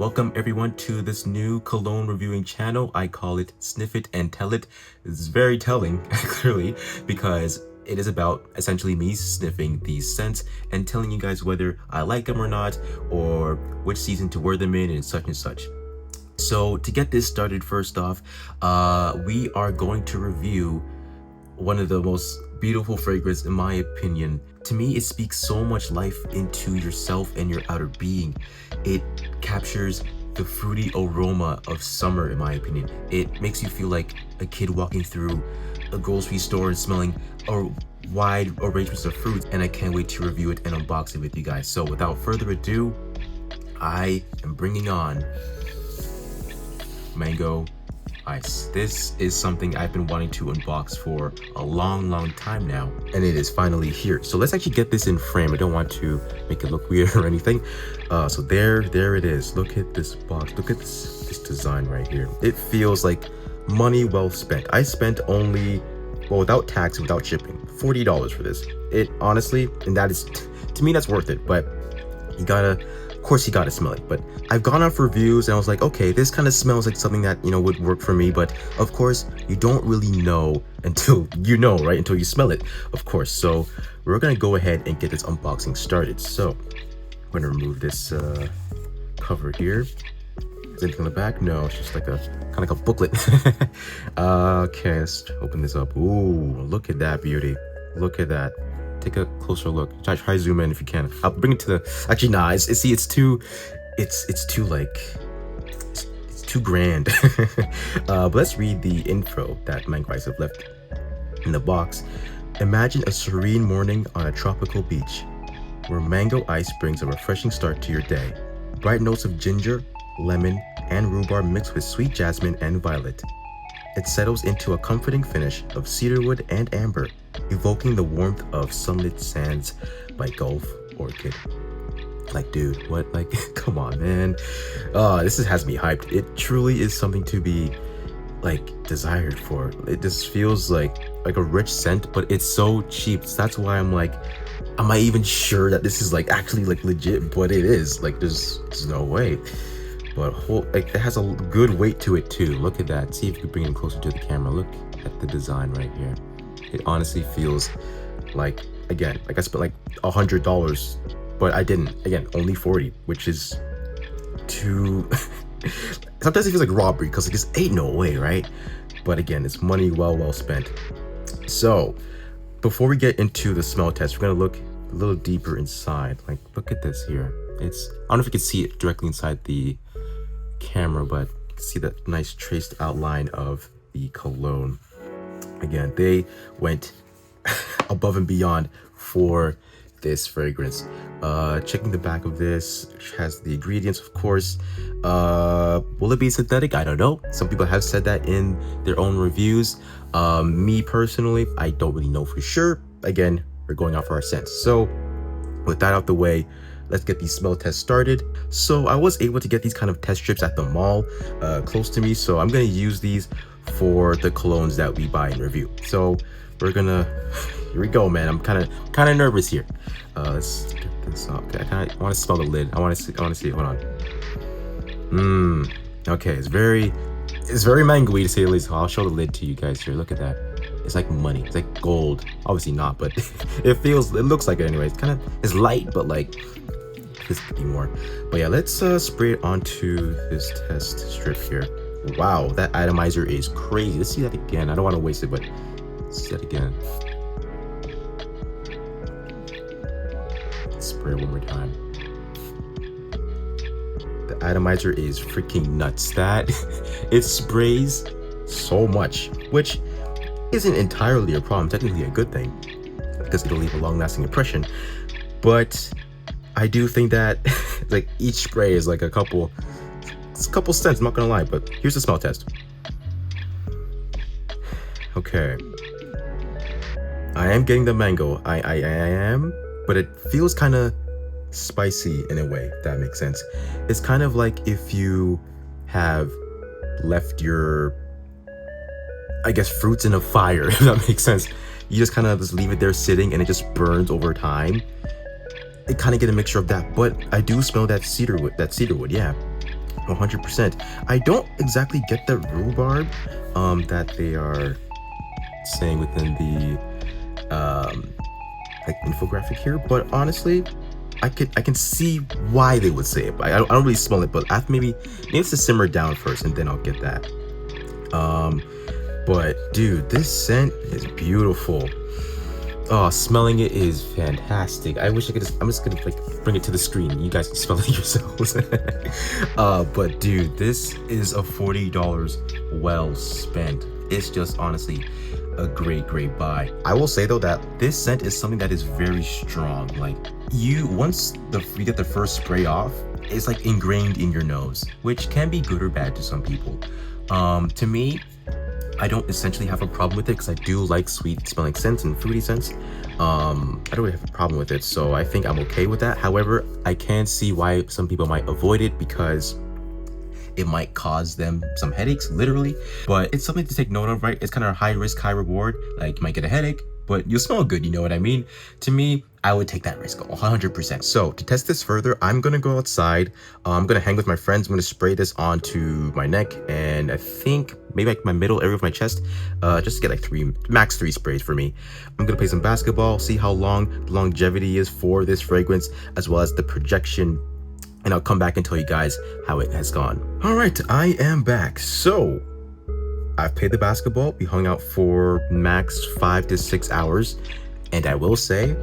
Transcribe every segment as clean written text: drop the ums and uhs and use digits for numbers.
Welcome everyone to this new cologne reviewing channel. I call it Sniff It and Tell It. It's very telling, clearly, because it is about essentially me sniffing these scents and telling you guys whether I like them or not, or which season to wear them in and such and such. So to get this started, first off, we are going to review one of the most beautiful fragrance in my opinion. To me, it speaks so much life into yourself and your outer being. It captures the fruity aroma of summer, in my opinion. It makes you feel like a kid walking through a grocery store and smelling a wide arrangement of fruits, and I can't wait to review it and unbox it with you guys. So without further ado, I am bringing on Mango Ice. This is something I've been wanting to unbox for a long time now, and it is finally here. So let's actually get this in frame. I don't want to make it look weird or anything. So there it is. Look at this box. Look at this design right here. It feels like money well spent. I spent only, well, without tax and without shipping, $40 for this. It honestly, and that is, to me, that's worth it. But you gotta, of course you gotta smell it. But I've gone off reviews and I was like, okay, this kind of smells like something that, you know, would work for me. But of course you don't really know until you know, right? Until you smell it, of course. So we're gonna go ahead and get this unboxing started. So I'm gonna remove this cover here. Is anything on the back? No, it's just like a kind of like a booklet. Okay, let's open this up. Ooh, look at that beauty. Look at that. Take a closer look. Try to zoom in if you can. I'll bring it to the, actually nah, it's too grand. But let's read the info that Mango Ice have left in the box. Imagine a serene morning on a tropical beach where Mango Ice brings a refreshing start to your day. Bright notes of ginger, lemon, and rhubarb mixed with sweet jasmine and violet. It settles into a comforting finish of cedarwood and amber, evoking the warmth of sunlit sands by Gulf Orchid. Like, dude, what? Like, come on, man. This has me hyped. It truly is something to be, like, desired for. It just feels like a rich scent, but it's so cheap. So that's why I'm like, am I even sure that this is, like, actually, like, legit? But it is. Like, there's no way. But like, it has a good weight to it too. Look at that. See if you can bring it closer to the camera. Look at the design right here. It honestly feels like, again, like I spent like $100, but I didn't. Again, only 40, which is too. Sometimes it feels like robbery because it just ain't no way, right? But again, it's money well spent. So before we get into the smell test, we're gonna look a little deeper inside. Like, look at this here. I don't know if you can see it directly inside the camera, but you can see that nice traced outline of the cologne. Again, they went above and beyond for this fragrance. Checking the back of this, which has the ingredients, of course. Will it be synthetic? I don't know. Some people have said that in their own reviews. Me personally, I don't really know for sure. Again, we're going off our scents. So with that out the way, let's get the smell test started. So I was able to get these kind of test strips at the mall close to me. So I'm gonna use these for the colognes that we buy and review. So we're gonna, here we go, man. I'm kind of nervous here. Let's get this off. Okay, I want to smell the lid. I want to see it. Hold on. Okay, it's very mango-y to say the least. I'll show the lid to you guys here. Look at that. It's like money. It's like gold. Obviously not, but it looks like it anyway. It's light, but like this could be more. But yeah, let's spray it onto this test strip here. Wow, that atomizer is crazy. Let's see that again. I don't want to waste it, but let's see that again. Let's spray it one more time. The atomizer is freaking nuts. That it sprays so much, which isn't entirely a problem, technically a good thing, because it'll leave a long-lasting impression. But I do think that like each spray is like a couple cents, I'm not gonna lie. But here's the smell test. Okay, I am getting the mango. I am, but it feels kind of spicy in a way, if that makes sense. It's kind of like if you have left your, I guess, fruits in a fire, if that makes sense. You just kind of just leave it there sitting and it just burns over time. It kind of get a mixture of that, but I do smell that cedarwood, yeah. 100%. I don't exactly get the rhubarb that they are saying within the like infographic here, but honestly, I can see why they would say it. But I don't really smell it, but after maybe it's to simmer down first, and then I'll get that. But dude, this scent is beautiful. Oh, smelling it is fantastic. I wish I could I'm just gonna like bring it to the screen. You guys can smell it yourselves. But dude, this is a $40 well spent. It's just honestly a great buy. I will say though that this scent is something that is very strong. Like once you get the first spray off, it's like ingrained in your nose, which can be good or bad to some people. To me, I don't essentially have a problem with it because I do like sweet smelling scents and fruity scents. I don't really have a problem with it, so I think I'm okay with that. However, I can see why some people might avoid it because it might cause them some headaches, literally. But it's something to take note of, right? It's kind of high risk, high reward. Like you might get a headache, but you'll smell good, you know what I mean? To me, I would take that risk 100%. So to test this further, I'm gonna go outside. I'm gonna hang with my friends. I'm gonna spray this onto my neck and I think maybe like my middle area of my chest, just to get like max three sprays for me. I'm gonna play some basketball, see how long the longevity is for this fragrance, as well as the projection, and I'll come back and tell you guys how it has gone. All right, I am back. So I've played the basketball. We hung out for max 5 to 6 hours, and I will say,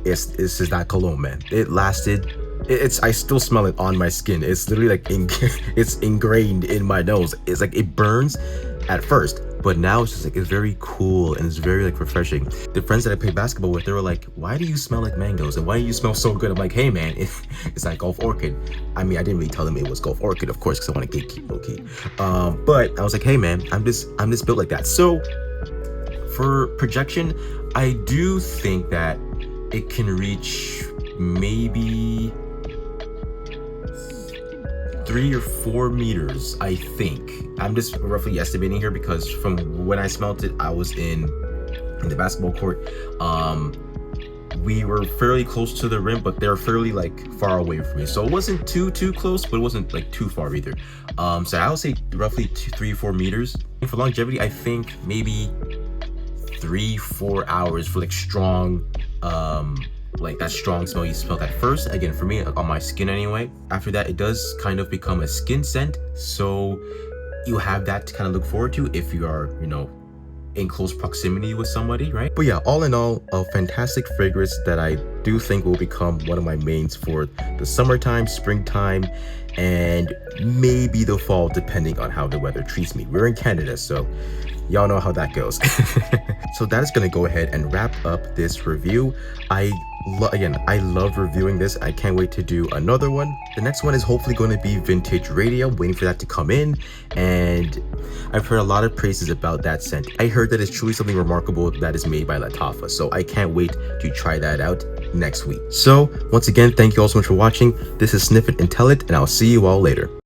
this is not cologne, man. It lasted. I still smell it on my skin. It's literally like it's ingrained in my nose. It's like it burns at first, but now it's just like it's very cool and it's very like refreshing. The friends that I play basketball with, they were like, "Why do you smell like mangoes? And why do you smell so good?" I'm like, "Hey, man, it's like Gulf Orchid." I mean, I didn't really tell them it was Gulf Orchid, of course, because I want to gatekeep, low key. But I was like, "Hey, man, I'm just built like that." So for projection, I do think that it can reach maybe 3 or 4 meters, I think. I'm just roughly estimating here because from when I smelled it, I was in the basketball court. We were fairly close to the rim, but they're fairly like far away from me. So it wasn't too close, but it wasn't like too far either. So I would say roughly 3 or 4 meters. And for longevity, I think maybe 3-4 hours for like strong, like that strong smell you smelled at first. Again, for me, on my skin anyway. After that, it does kind of become a skin scent, so you have that to kind of look forward to if you are, you know, in close proximity with somebody, right? But yeah, all in all, a fantastic fragrance that I do think will become one of my mains for the summertime, springtime, and maybe the fall, depending on how the weather treats me. We're in Canada, so y'all know how that goes. So that is gonna go ahead and wrap up this review. Again, I love reviewing this. I can't wait to do another one. The next one is hopefully going to be Vintage Radio. I'm waiting for that to come in, and I've heard a lot of praises about that scent. I heard that it's truly something remarkable that is made by Lattafa, so I can't wait to try that out next week. So once again, thank you all so much for watching. This is Sniff It and Tell It, and I'll see you all later.